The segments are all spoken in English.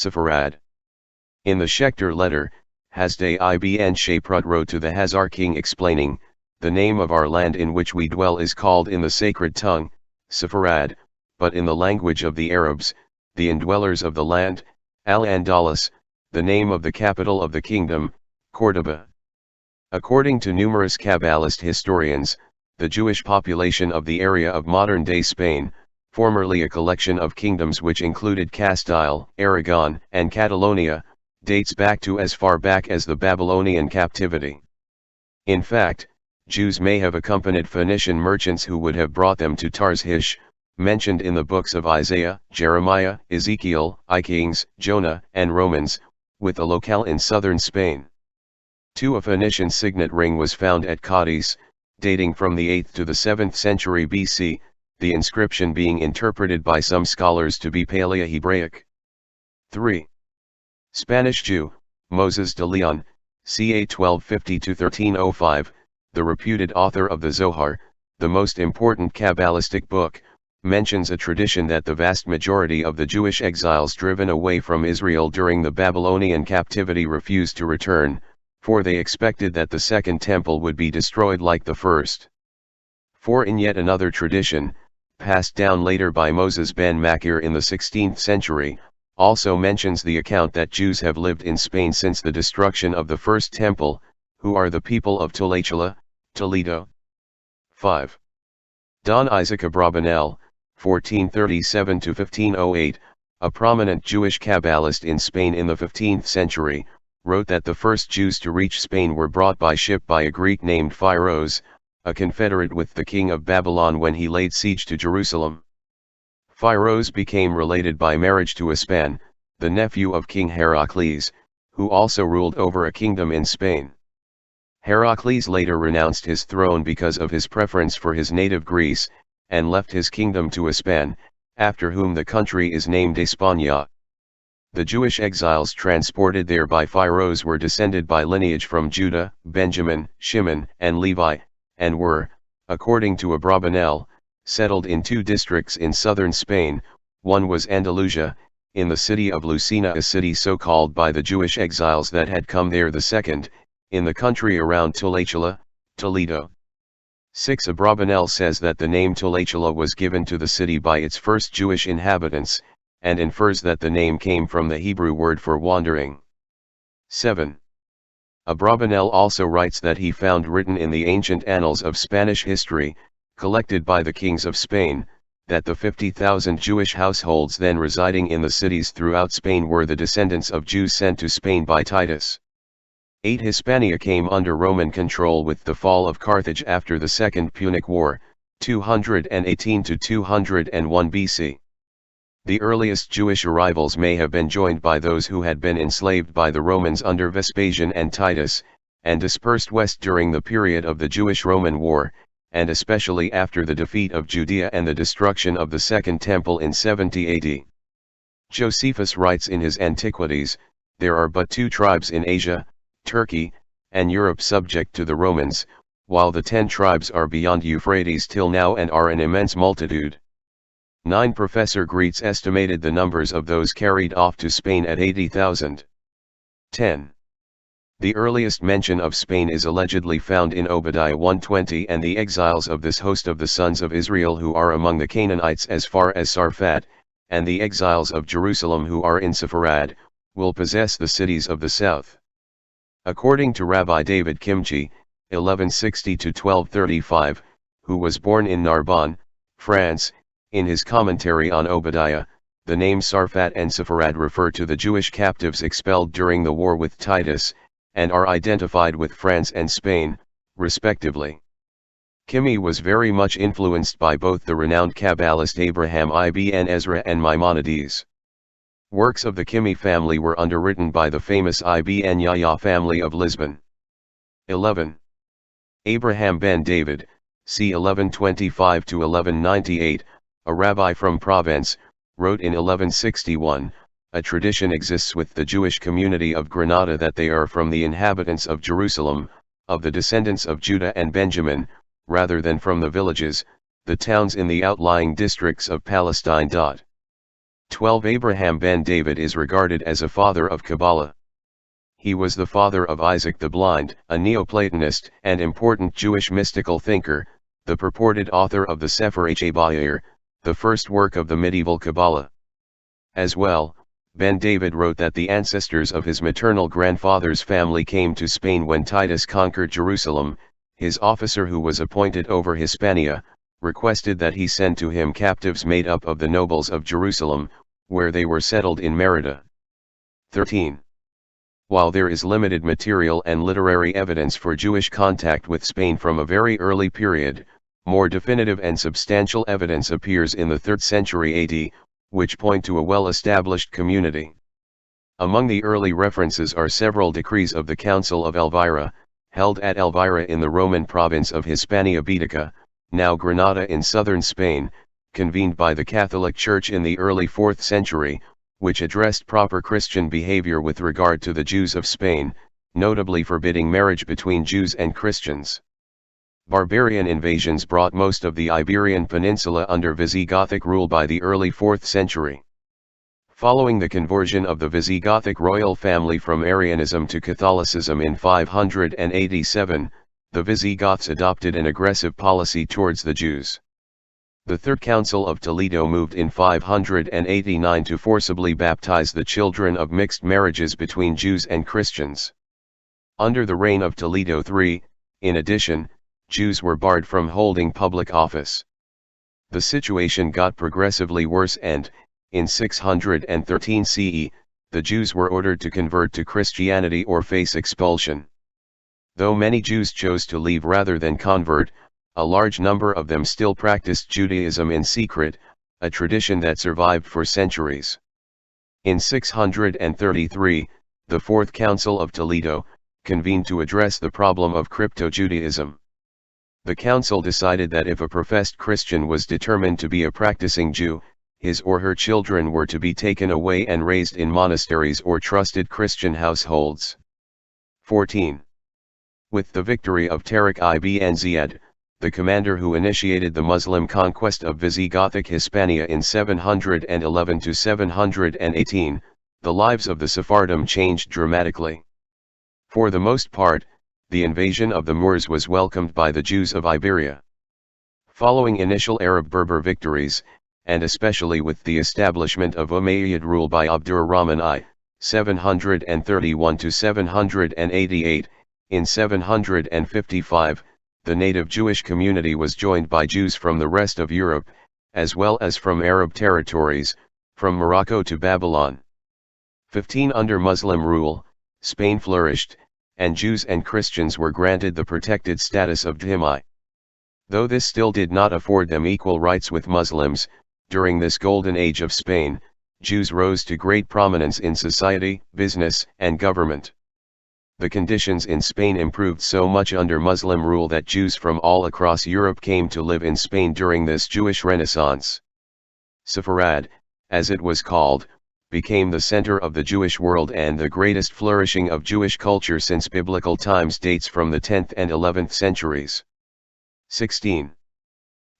Sepharad. In the Schechter letter, Hasdai ibn Shaprut wrote to the Hazar king explaining, "The name of our land in which we dwell is called in the sacred tongue, Sepharad, but in the language of the Arabs, the indwellers of the land, Al-Andalus, the name of the capital of the kingdom, Cordoba." According to numerous Kabbalist historians, the Jewish population of the area of modern-day Spain, formerly a collection of kingdoms which included Castile, Aragon, and Catalonia, dates back to as far back as the Babylonian captivity. In fact, Jews may have accompanied Phoenician merchants who would have brought them to Tarshish, mentioned in the books of Isaiah, Jeremiah, Ezekiel, Kings, Jonah, and Romans, with a locale in southern Spain. A Phoenician signet ring was found at Cadiz, dating from the 8th to the 7th century BC, the inscription being interpreted by some scholars to be Paleo-Hebraic. 3. Spanish Jew, Moses de Leon, ca. 1250–1305, the reputed author of the Zohar, the most important Kabbalistic book, mentions a tradition that the vast majority of the Jewish exiles driven away from Israel during the Babylonian captivity refused to return, for they expected that the Second Temple would be destroyed like the first. 4. In yet another tradition, passed down later by Moses ben Machir in the 16th century, also mentions the account that Jews have lived in Spain since the destruction of the First Temple, who are the people of Tolachila, Toledo. 5. Don Isaac Abravanel, 1437–1508, a prominent Jewish Kabbalist in Spain in the 15th century, wrote that the first Jews to reach Spain were brought by ship by a Greek named Pharos, a confederate with the king of Babylon when he laid siege to Jerusalem. Pharos became related by marriage to Aspan, the nephew of King Heracles, who also ruled over a kingdom in Spain. Heracles later renounced his throne because of his preference for his native Greece, and left his kingdom to Aspan, after whom the country is named España. The Jewish exiles transported there by Pharos were descended by lineage from Judah, Benjamin, Shimon, and Levi, and were, according to Abravanel, settled in 2 districts in southern Spain. One was Andalusia, in the city of Lucena, a city so called by the Jewish exiles that had come there. The second, in the country around Tolachila, Toledo. 6. Abravanel says that the name Tolachila was given to the city by its first Jewish inhabitants, and infers that the name came from the Hebrew word for wandering. 7. Abravanel also writes that he found written in the ancient annals of Spanish history, collected by the kings of Spain, that the 50,000 Jewish households then residing in the cities throughout Spain were the descendants of Jews sent to Spain by Titus. 8. Hispania came under Roman control with the fall of Carthage after the Second Punic War, 218–201 BC. The earliest Jewish arrivals may have been joined by those who had been enslaved by the Romans under Vespasian and Titus, and dispersed west during the period of the Jewish-Roman War, and especially after the defeat of Judea and the destruction of the Second Temple in 70 AD. Josephus writes in his Antiquities, "There are but 2 tribes in Asia, Turkey, and Europe subject to the Romans, while the 10 tribes are beyond Euphrates till now and are an immense multitude." 9. Professor Greets estimated the numbers of those carried off to Spain at 80,000. 10. The earliest mention of Spain is allegedly found in Obadiah 1:20, and the exiles of this host of the sons of Israel who are among the Canaanites as far as Sarfat, and the exiles of Jerusalem who are in Sepharad, will possess the cities of the south. According to Rabbi David Kimchi, 1160–1235, who was born in Narbonne, France, in his commentary on Obadiah, the names Sarfat and Sepharad refer to the Jewish captives expelled during the war with Titus, and are identified with France and Spain, respectively. Kimhi was very much influenced by both the renowned Kabbalist Abraham ibn Ezra and Maimonides. Works of the Kimhi family were underwritten by the famous Ibn Yahya family of Lisbon. 11. Abraham ben David, c. 1125–1198, a rabbi from Provence, wrote in 1161, "A tradition exists with the Jewish community of Granada that they are from the inhabitants of Jerusalem, of the descendants of Judah and Benjamin, rather than from the villages, the towns in the outlying districts of Palestine." 12 Abraham ben David is regarded as a father of Kabbalah. He was the father of Isaac the Blind, a Neoplatonist and important Jewish mystical thinker, the purported author of the Sefer Yair, the first work of the medieval Kabbalah. As well, Ben David wrote that the ancestors of his maternal grandfather's family came to Spain when Titus conquered Jerusalem. His officer, who was appointed over Hispania, requested that he send to him captives made up of the nobles of Jerusalem, where they were settled in Merida. 13. While there is limited material and literary evidence for Jewish contact with Spain from a very early period, more definitive and substantial evidence appears in the 3rd century AD, which point to a well-established community. Among the early references are several decrees of the Council of Elvira, held at Elvira in the Roman province of Hispania Baetica, now Granada in southern Spain, convened by the Catholic Church in the early 4th century, which addressed proper Christian behavior with regard to the Jews of Spain, notably forbidding marriage between Jews and Christians. Barbarian invasions brought most of the Iberian Peninsula under Visigothic rule by the early 4th century. Following the conversion of the Visigothic royal family from Arianism to Catholicism in 587, the Visigoths adopted an aggressive policy towards the Jews. The Third Council of Toledo moved in 589 to forcibly baptize the children of mixed marriages between Jews and Christians. Under the reign of Toledo III, in addition, Jews were barred from holding public office. The situation got progressively worse and, in 613 CE, the Jews were ordered to convert to Christianity or face expulsion. Though many Jews chose to leave rather than convert, a large number of them still practiced Judaism in secret, a tradition that survived for centuries. In 633, the Fourth Council of Toledo convened to address the problem of crypto-Judaism. The council decided that if a professed Christian was determined to be a practicing Jew, his or her children were to be taken away and raised in monasteries or trusted Christian households. 14. With the victory of Tariq ibn Ziyad, the commander who initiated the Muslim conquest of Visigothic Hispania in 711 to 718, the lives of the Sephardim changed dramatically. For the most part, the invasion of the Moors was welcomed by the Jews of Iberia. Following initial Arab-Berber victories, and especially with the establishment of Umayyad rule by Abdur-Rahman I, 731 to 788, in 755, the native Jewish community was joined by Jews from the rest of Europe, as well as from Arab territories, from Morocco to Babylon. 15. Under Muslim rule, Spain flourished, and Jews and Christians were granted the protected status of dhimmi. Though this still did not afford them equal rights with Muslims, during this golden age of Spain, Jews rose to great prominence in society, business, and government. The conditions in Spain improved so much under Muslim rule that Jews from all across Europe came to live in Spain during this Jewish Renaissance. Sepharad, as it was called, became the center of the Jewish world, and the greatest flourishing of Jewish culture since biblical times dates from the 10th and 11th centuries. 16.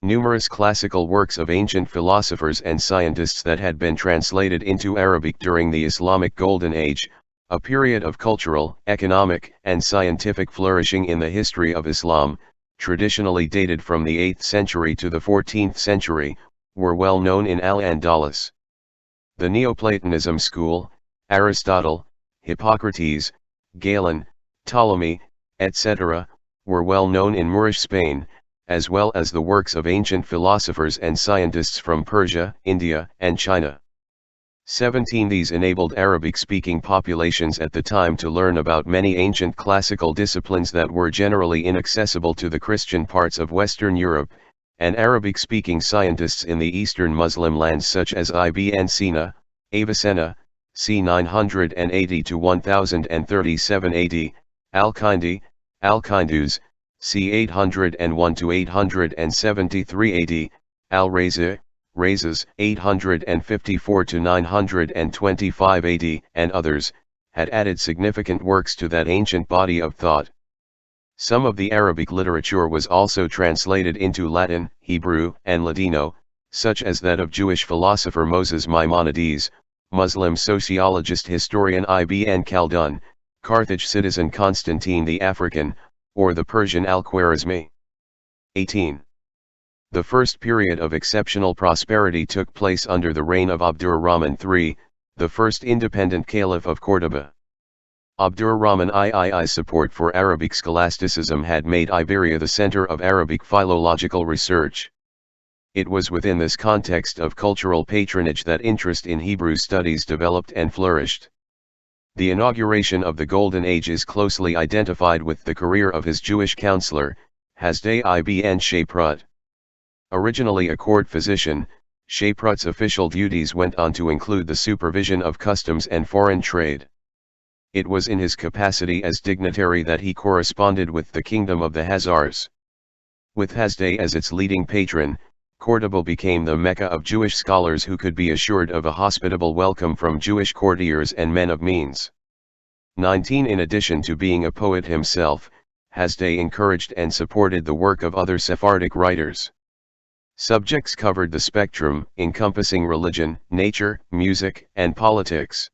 Numerous classical works of ancient philosophers and scientists that had been translated into Arabic during the Islamic Golden Age, a period of cultural, economic, and scientific flourishing in the history of Islam, traditionally dated from the 8th century to the 14th century, were well known in Al-Andalus. The Neoplatonism school, Aristotle, Hippocrates, Galen, Ptolemy, etc., were well known in Moorish Spain, as well as the works of ancient philosophers and scientists from Persia, India, and China. 17. These enabled Arabic-speaking populations at the time to learn about many ancient classical disciplines that were generally inaccessible to the Christian parts of Western Europe, and Arabic-speaking scientists in the Eastern Muslim lands such as Ibn Sina, Avicenna, c. 980 to 1037 AD, Al-Kindi, Al-Kindus, c. 801 to 873 AD, Al-Razi, Razes, 854 to 925 AD, and others, had added significant works to that ancient body of thought. Some of the Arabic literature was also translated into Latin, Hebrew, and Ladino, such as that of Jewish philosopher Moses Maimonides, Muslim sociologist historian Ibn Khaldun, Carthage citizen Constantine the African, or the Persian Al-Khwarizmi. 18. The first period of exceptional prosperity took place under the reign of Abdur-Rahman III, the first independent caliph of Córdoba. Abdur-Rahman III's support for Arabic scholasticism had made Iberia the center of Arabic philological research. It was within this context of cultural patronage that interest in Hebrew studies developed and flourished. The inauguration of the Golden Age is closely identified with the career of his Jewish counselor, Hasdai ibn Sepharad. Originally a court physician, Sepharad's official duties went on to include the supervision of customs and foreign trade. It was in his capacity as dignitary that he corresponded with the kingdom of the Khazars. With Hasdai as its leading patron, Córdoba became the Mecca of Jewish scholars who could be assured of a hospitable welcome from Jewish courtiers and men of means. 19. In addition to being a poet himself, Hasdai encouraged and supported the work of other Sephardic writers. Subjects covered the spectrum, encompassing religion, nature, music, and politics.